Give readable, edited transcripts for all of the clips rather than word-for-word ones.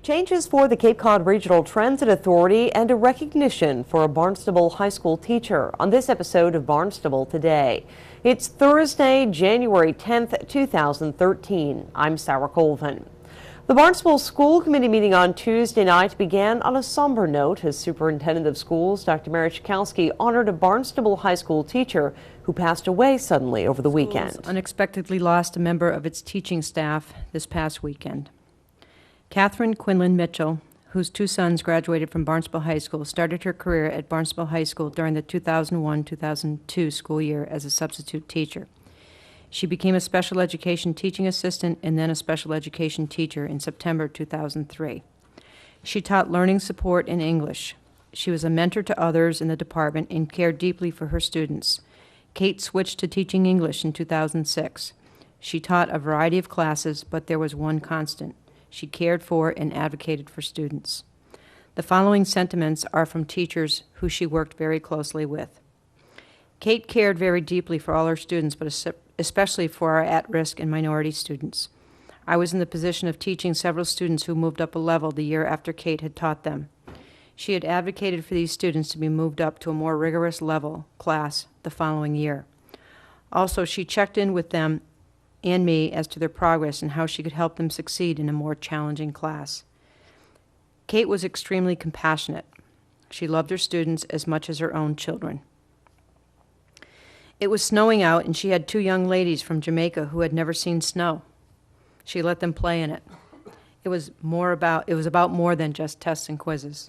Changes for the Cape Cod Regional Transit Authority and a recognition for a Barnstable High School teacher on this episode of Barnstable Today. It's Thursday, January 10th, 2013. I'm Sarah Colvin. The Barnstable School Committee meeting on Tuesday night began on a somber note as Superintendent of Schools Dr. Mary Chikowski honored a Barnstable High School teacher who passed away suddenly over the weekend. Unexpectedly lost a member of its teaching staff this past weekend. Catherine Quinlan Mitchell, whose two sons graduated from Barnstable High School, started her career at Barnstable High School during the 2001-2002 school year as a substitute teacher. She became a special education teaching assistant and then a special education teacher in September 2003. She taught learning support and English. She was a mentor to others in the department and cared deeply for her students. Kate switched to teaching English in 2006. She taught a variety of classes, but there was one constant. She cared for and advocated for students. The following sentiments are from teachers who she worked very closely with. Kate cared very deeply for all her students, but especially for our at-risk and minority students. I was in the position of teaching several students who moved up a level the year after Kate had taught them. She had advocated for these students to be moved up to a more rigorous level class the following year. Also, she checked in with them and me as to their progress and how she could help them succeed in a more challenging class. Kate was extremely compassionate. She loved her students as much as her own children. It was snowing out, and she had two young ladies from Jamaica who had never seen snow. She let them play in it. It was about more than just tests and quizzes.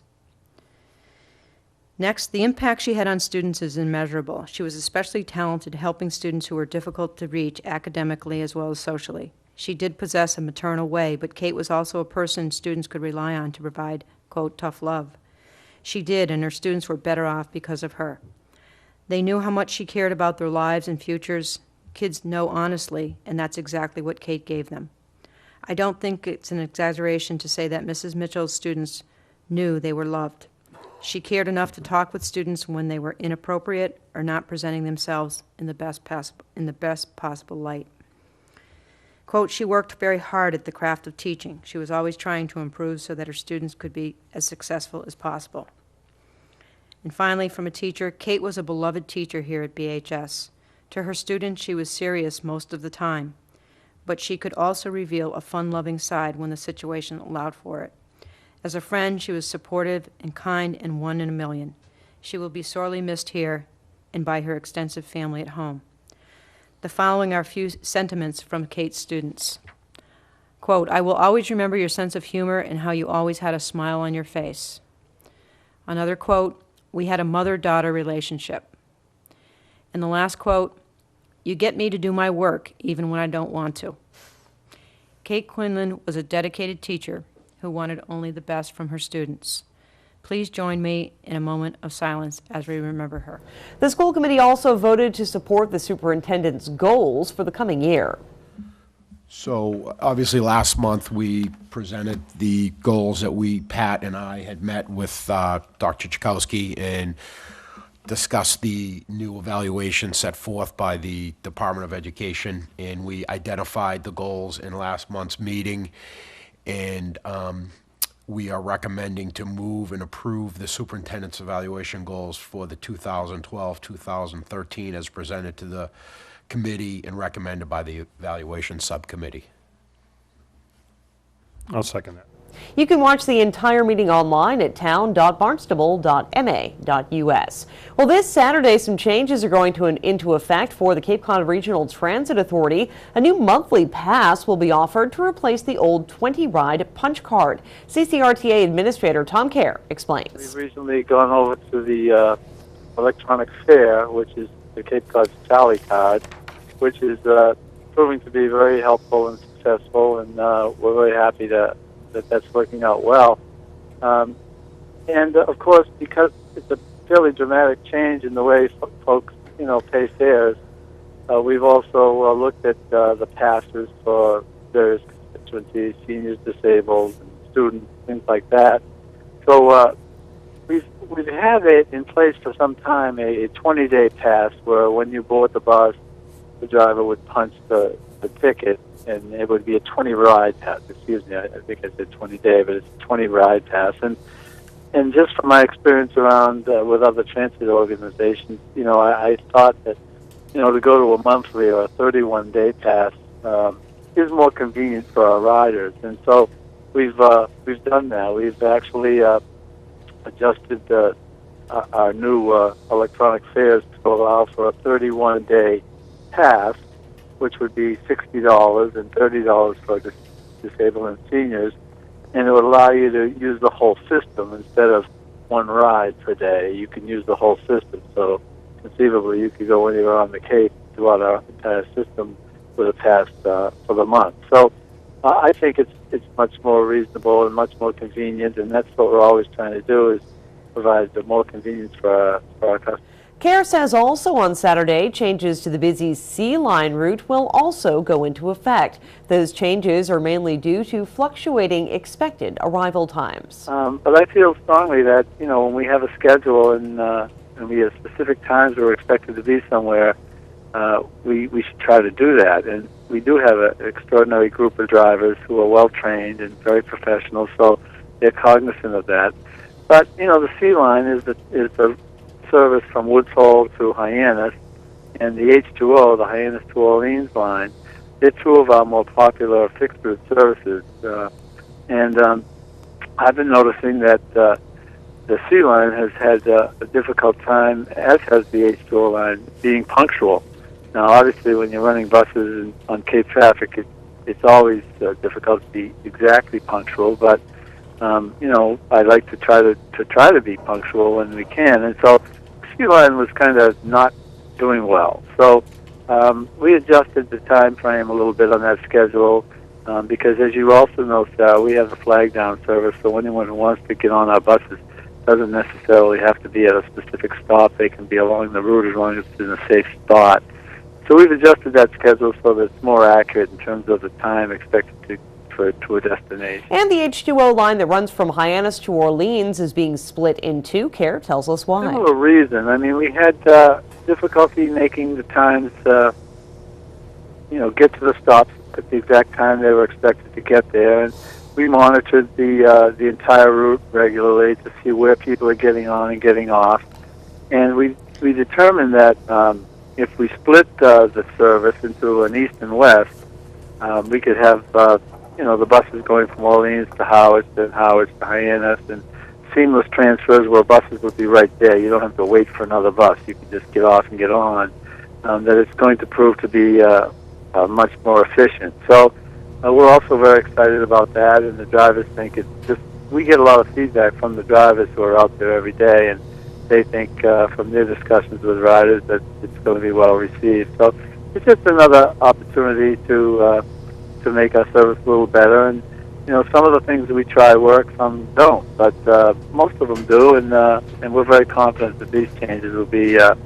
Next, the impact she had on students is immeasurable. She was especially talented helping students who were difficult to reach academically as well as socially. She did possess a maternal way, but Kate was also a person students could rely on to provide, quote, tough love. She did, and her students were better off because of her. They knew how much she cared about their lives and futures. Kids know honestly, and that's exactly what Kate gave them. I don't think it's an exaggeration to say that Mrs. Mitchell's students knew they were loved. She cared enough to talk with students when they were inappropriate or not presenting themselves in the best possible light. Quote, she worked very hard at the craft of teaching. She was always trying to improve so that her students could be as successful as possible. And finally, from a teacher, Kate was a beloved teacher here at BHS. To her students, she was serious most of the time, but she could also reveal a fun-loving side when the situation allowed for it. As a friend, she was supportive and kind and one in a million. She will be sorely missed here and by her extensive family at home. The following are a few sentiments from Kate's students. Quote, I will always remember your sense of humor and how you always had a smile on your face. Another quote, we had a mother-daughter relationship. And the last quote, you get me to do my work even when I don't want to. Kate Quinlan was a dedicated teacher who wanted only the best from her students. Please join me in a moment of silence as we remember her. The school committee also voted to support the superintendent's goals for the coming year. So obviously last month we presented the goals that Pat and I had met with Dr. Chikowski and discussed the new evaluation set forth by the Department of Education, and we identified the goals in last month's meeting. And we are recommending to move and approve the superintendent's evaluation goals for the 2012-2013 as presented to the committee and recommended by the evaluation subcommittee. I'll second that. You can watch the entire meeting online at town.barnstable.ma.us. Well, this Saturday, some changes are going into effect for the Cape Cod Regional Transit Authority. A new monthly pass will be offered to replace the old 20-ride punch card. CCRTA Administrator Tom Kerr explains. We've recently gone over to the electronic fare, which is the Cape Cod Tally Card, which is proving to be very helpful and successful, and we're very happy that that's working out well. And of course, because it's a fairly dramatic change in the way folks, pay fares, we've also looked at the passes for various constituencies, seniors, disabled, and students, things like that. So we've had it in place for some time, a 20-day pass where when you board the bus, the driver would punch the the ticket, and it would be a 20 ride pass. Excuse me, I think I said 20 day, but it's a 20 ride pass. And just from my experience around with other transit organizations, I thought that to go to a monthly or a 31-day pass is more convenient for our riders, and so we've done that. We've actually adjusted our new electronic fares to allow for a 31-day pass, which would be $60 and $30 for disabled and seniors, and it would allow you to use the whole system instead of one ride per day. You can use the whole system, so conceivably you could go anywhere on the Cape throughout our entire system with a pass for the month. So I think it's much more reasonable and much more convenient, and that's what we're always trying to do, is provide more convenience for our customers. CARE says also on Saturday, changes to the busy Sea Line route will also go into effect. Those changes are mainly due to fluctuating expected arrival times. But I feel strongly that, when we have a schedule and we have specific times where we're expected to be somewhere, we should try to do that. And we do have an extraordinary group of drivers who are well trained and very professional, so they're cognizant of that. But, the Sea Line is the service from Woods Hole to Hyannis, and the H2O, the Hyannis to Orleans line, they're two of our more popular fixed route services. And I've been noticing that the Sea Line has had a difficult time, as has the H2O line, being punctual. Now, obviously, when you're running buses on Cape traffic, it's always difficult to be exactly punctual, but I like to try to be punctual when we can, and so Sea Line was kind of not doing well. So we adjusted the time frame a little bit on that schedule because, as you also know, Sarah, we have a flag down service, so anyone who wants to get on our buses doesn't necessarily have to be at a specific stop. They can be along the route as long as it's in a safe spot. So we've adjusted that schedule so that it's more accurate in terms of the time expected to a destination. And the H2O line that runs from Hyannis to Orleans is being split in two. CARE tells us why. Similar reason. I mean, we had difficulty making the times, get to the stops at the exact time they were expected to get there. And we monitored the entire route regularly to see where people are getting on and getting off. And we determined that if we split the service into an east and west, we could have the buses going from Orleans to Howard, then Howard to Hyannis, and seamless transfers where buses would be right there. You don't have to wait for another bus. You can just get off and get on. That it's going to prove to be much more efficient. So we're also very excited about that, and the drivers think it's just, we get a lot of feedback from the drivers who are out there every day, and they think from their discussions with riders that it's going to be well received. So it's just another opportunity to make our service a little better, and some of the things that we try work, some don't, but most of them do, and we're very confident that these changes will be a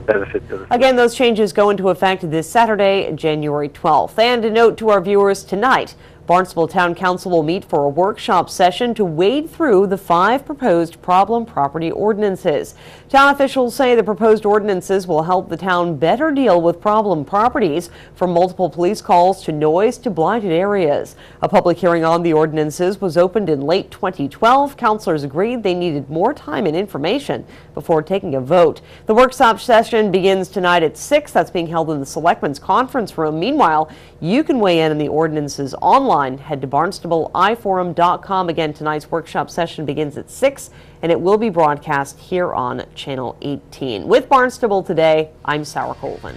benefit to the system. Again, those changes go into effect this Saturday, January 12th. And a note to our viewers tonight, Barnstable Town Council will meet for a workshop session to wade through the 5 proposed problem property ordinances. Town officials say the proposed ordinances will help the town better deal with problem properties, from multiple police calls to noise to blighted areas. A public hearing on the ordinances was opened in late 2012. Councilors agreed they needed more time and information before taking a vote. The workshop session begins tonight at 6. That's being held in the Selectmen's Conference Room. Meanwhile, you can weigh in on the ordinances online. Head to barnstableiforum.com. Again, tonight's workshop session begins at 6, and it will be broadcast here on Channel 18. With Barnstable Today, I'm Sarah Colvin.